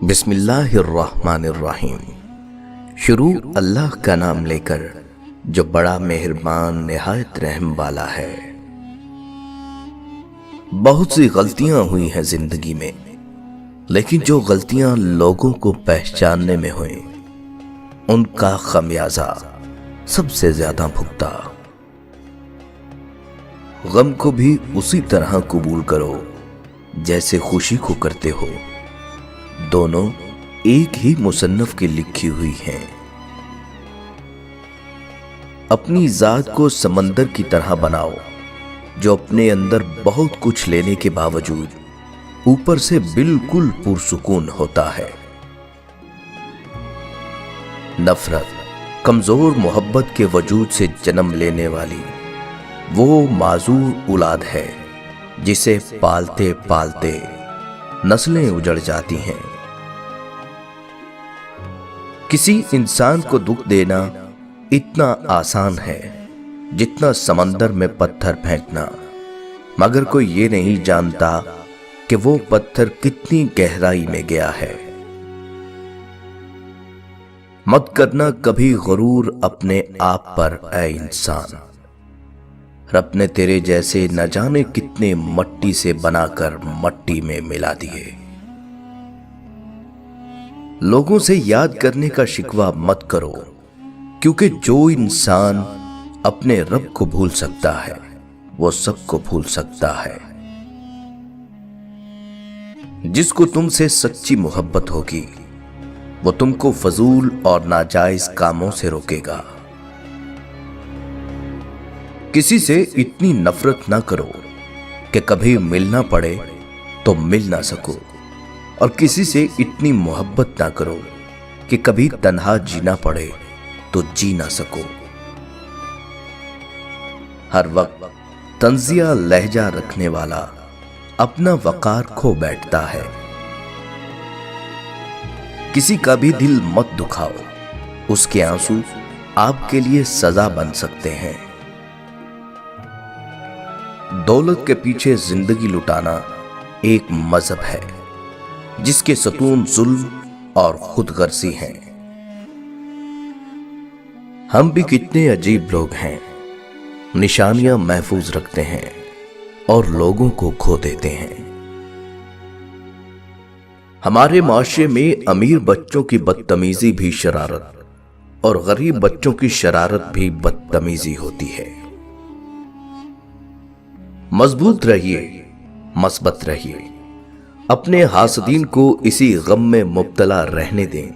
بسم اللہ الرحمن الرحیم۔ شروع اللہ کا نام لے کر جو بڑا مہربان نہایت رحم والا ہے۔ بہت سی غلطیاں ہوئی ہیں زندگی میں، لیکن جو غلطیاں لوگوں کو پہچاننے میں ہوئیں ان کا خمیازہ سب سے زیادہ بھگتا۔ غم کو بھی اسی طرح قبول کرو جیسے خوشی کو کرتے ہو، دونوں ایک ہی مصنف کی لکھی ہوئی ہیں۔ اپنی ذات کو سمندر کی طرح بناؤ جو اپنے اندر بہت کچھ لینے کے باوجود اوپر سے بالکل پرسکون ہوتا ہے۔ نفرت کمزور محبت کے وجود سے جنم لینے والی وہ معذور اولاد ہے جسے پالتے پالتے نسلیں اجڑ جاتی ہیں۔ کسی انسان کو دکھ دینا اتنا آسان ہے جتنا سمندر میں پتھر پھینکنا، مگر کوئی یہ نہیں جانتا کہ وہ پتھر کتنی گہرائی میں گیا ہے۔ مت کرنا کبھی غرور اپنے آپ پر اے انسان، رب نے تیرے جیسے نہ جانے کتنے مٹی سے بنا کر مٹی میں ملا دیے۔ لوگوں سے یاد کرنے کا شکوہ مت کرو، کیونکہ جو انسان اپنے رب کو بھول سکتا ہے وہ سب کو بھول سکتا ہے۔ جس کو تم سے سچی محبت ہوگی وہ تم کو فضول اور ناجائز کاموں سے روکے گا۔ کسی سے اتنی نفرت نہ کرو کہ کبھی ملنا پڑے تو مل نہ سکو، اور کسی سے اتنی محبت نہ کرو کہ کبھی تنہا جینا پڑے تو جی نہ سکو۔ ہر وقت طنزیہ لہجہ رکھنے والا اپنا وقار کھو بیٹھتا ہے۔ کسی کا بھی دل مت دکھاؤ، اس کے آنسو آپ کے لیے سزا بن سکتے ہیں۔ دولت کے پیچھے زندگی لٹانا ایک مذہب ہے جس کے ستون ظلم اور خود غرضی ہیں۔ ہم بھی کتنے عجیب لوگ ہیں، نشانیاں محفوظ رکھتے ہیں اور لوگوں کو کھو دیتے ہیں۔ ہمارے معاشرے میں امیر بچوں کی بدتمیزی بھی شرارت اور غریب بچوں کی شرارت بھی بدتمیزی ہوتی ہے۔ مضبوط رہیے، مثبت رہیے، اپنے حاسدین کو اسی غم میں مبتلا رہنے دیں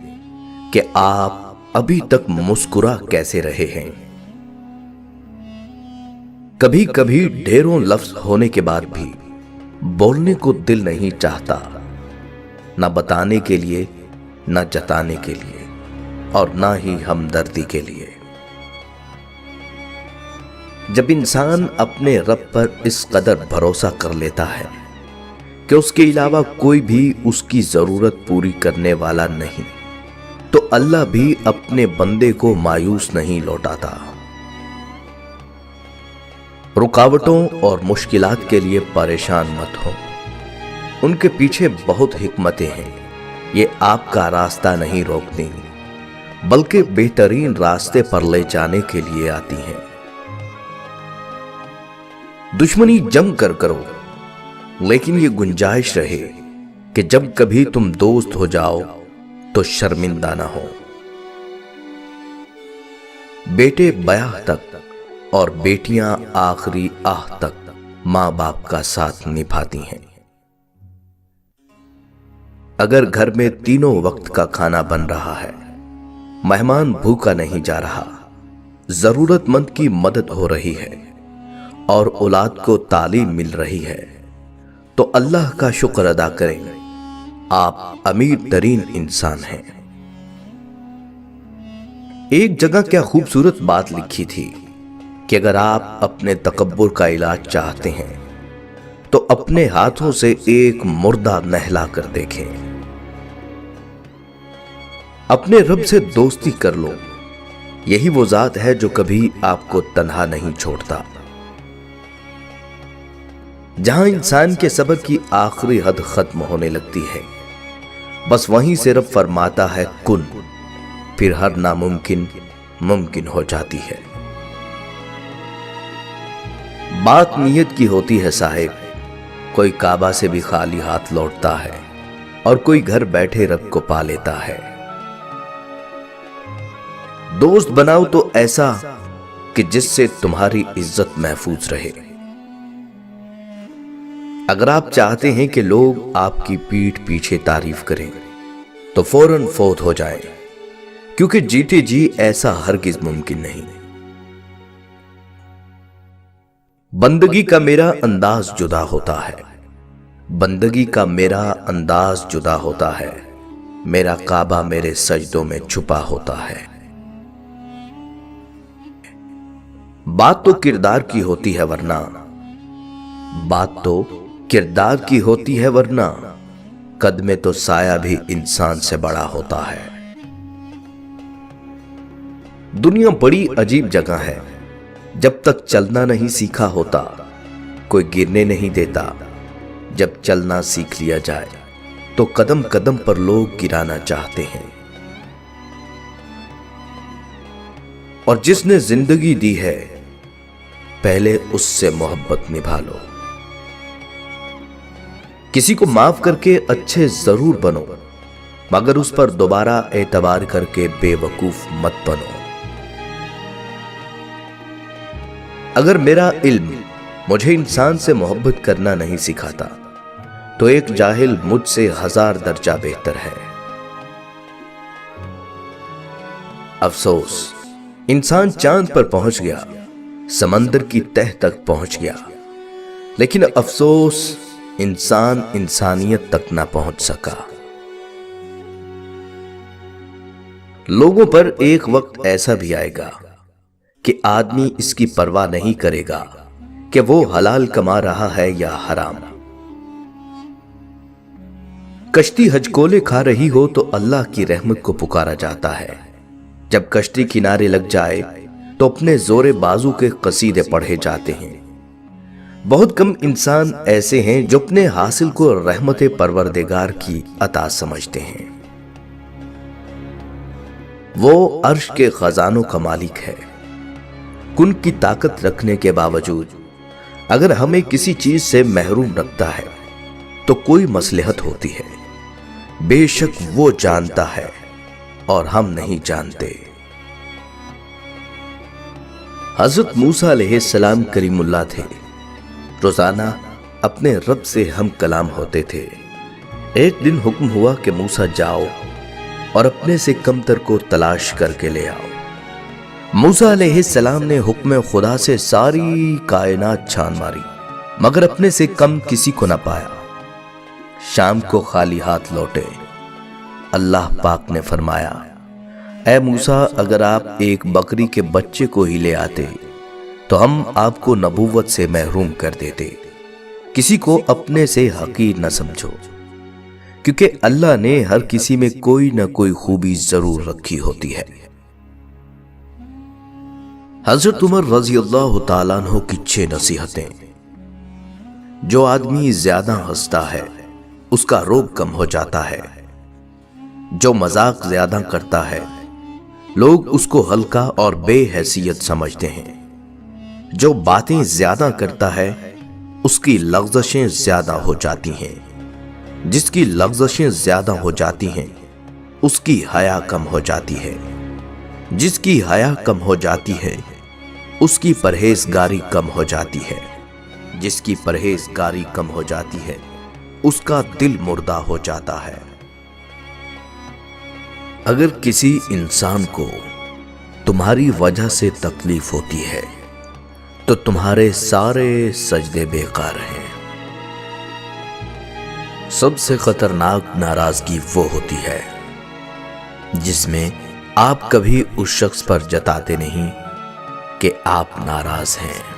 کہ آپ ابھی تک مسکرا کیسے رہے ہیں۔ کبھی کبھی ڈھیروں لفظ ہونے کے بعد بھی بولنے کو دل نہیں چاہتا، نہ بتانے کے لیے، نہ جتانے کے لیے، اور نہ ہی ہمدردی کے لیے۔ جب انسان اپنے رب پر اس قدر بھروسہ کر لیتا ہے کہ اس کے علاوہ کوئی بھی اس کی ضرورت پوری کرنے والا نہیں، تو اللہ بھی اپنے بندے کو مایوس نہیں لوٹاتا۔ رکاوٹوں اور مشکلات کے لیے پریشان مت ہو، ان کے پیچھے بہت حکمتیں ہیں، یہ آپ کا راستہ نہیں روکتی بلکہ بہترین راستے پر لے جانے کے لیے آتی ہیں۔ دشمنی جم کر کرو، لیکن یہ گنجائش رہے کہ جب کبھی تم دوست ہو جاؤ تو شرمندہ نہ ہو۔ بیٹے بیاہ تک اور بیٹیاں آخری آہ تک ماں باپ کا ساتھ نبھاتی ہیں۔ اگر گھر میں تینوں وقت کا کھانا بن رہا ہے، مہمان بھوکا نہیں جا رہا، ضرورت مند کی مدد ہو رہی ہے اور اولاد کو تعلیم مل رہی ہے، تو اللہ کا شکر ادا کریں، آپ امیر ترین انسان ہیں۔ ایک جگہ کیا خوبصورت بات لکھی تھی کہ اگر آپ اپنے تکبر کا علاج چاہتے ہیں تو اپنے ہاتھوں سے ایک مردہ نہلا کر دیکھیں۔ اپنے رب سے دوستی کر لو، یہی وہ ذات ہے جو کبھی آپ کو تنہا نہیں چھوڑتا۔ جہاں انسان کے صبر کی آخری حد ختم ہونے لگتی ہے، बस वहीं से रब फरमाता है कुन, फिर हर नामुमकिन मुमकिन हो जाती है। बात नीयत की होती है साहिब, कोई काबा से भी खाली हाथ लौटता है और कोई घर बैठे रब को पा लेता है। दोस्त बनाओ तो ऐसा कि जिससे तुम्हारी इज्जत महफूज रहे। अगर आप चाहते हैं कि लोग आपकी पीठ पीछे तारीफ करें तो फौरन फौत हो जाएं, क्योंकि जीते जी ऐसा हरगिज मुमकिन नहीं। बंदगी का मेरा अंदाज जुदा होता है, बंदगी का मेरा अंदाज जुदा होता है, मेरा काबा मेरे सजदों में छुपा होता है। बात तो किरदार की होती है वरना, बात तो किरदार की होती है वरना, कद में तो साया भी इंसान से बड़ा होता है। दुनिया बड़ी अजीब जगह है, जब तक चलना नहीं सीखा होता कोई गिरने नहीं देता, जब चलना सीख लिया जाए तो कदम कदम पर लोग गिराना चाहते हैं। और जिसने जिंदगी दी है पहले उससे मोहब्बत निभा लो। किसी को माफ करके अच्छे जरूर बनो, मगर उस पर दोबारा एतबार करके बेवकूफ मत बनो। अगर मेरा इल्म मुझे इंसान से मोहब्बत करना नहीं सिखाता तो एक जाहिल मुझसे 1000 दर्जा बेहतर है। अफसोस, इंसान चांद पर पहुंच गया, समंदर की तह तक पहुंच गया, लेकिन अफसोस इंसान इंसानियत तक ना पहुंच सका। लोगों पर एक वक्त ऐसा भी आएगा कि आदमी इसकी परवाह नहीं करेगा कि वो हलाल कमा रहा है या हराम। कश्ती हजकोले खा रही हो तो अल्लाह की रहमत को पुकारा जाता है, जब कश्ती किनारे लग जाए तो अपने जोरे बाजू के कसीदे पढ़े जाते हैं। बहुत कम इंसान ऐसे हैं जो अपने हासिल को रहमत परवरदिगार की अता समझते हैं। वो अर्श के खजानों का मालिक है। कुन की ताकत रखने के बावजूद अगर हमें किसी चीज से महरूम रखता है तो कोई मसलहत होती है, बेशक वो जानता है और हम नहीं जानते। हजरत मूसा अलैहिस्सलाम करीमुल्लाह थे, रोजाना अपने रब से हम कलाम होते थे। एक दिन हुक्म हुआ कि मूसा जाओ और अपने से कमतर को तलाश करके ले आओ। मूसा अलैहिस्सलाम ने हुक्म खुदा से सारी कायनात छान मारी, मगर अपने से कम किसी को न पाया। शाम को खाली हाथ लौटे। अल्लाह पाक ने फरमाया, ऐ मूसा, अगर आप एक बकरी के बच्चे को ही ले आते तो हम आपको नबूवत से महरूम कर देते। किसी को अपने से हकीर न समझो, क्योंकि अल्लाह ने हर किसी में कोई न कोई खूबी जरूर रखी होती है। हजरत उमर रजी अल्लाह तआला अन्हु की 6 नसीहतें। जो आदमी ज्यादा हंसता है उसका रोग कम हो जाता है। जो मजाक ज्यादा करता है लोग उसको हल्का और बेहैसियत समझते हैं। जो बातें ज्यादा करता है उसकी लग़ज़शें ज्यादा हो जाती हैं। जिसकी लग़ज़शें ज्यादा हो जाती हैं उसकी हया कम हो जाती है। जिसकी हया कम हो जाती है उसकी परहेजगारी कम हो जाती है। जिसकी परहेजगारी कम हो जाती है उसका दिल मुर्दा हो जाता है। अगर किसी इंसान को तुम्हारी वजह से तकलीफ होती है तो तुम्हारे सारे सजदे बेकार हैं। सबसे खतरनाक नाराजगी वो होती है जिसमें आप कभी उस शख्स पर जताते नहीं कि आप नाराज हैं।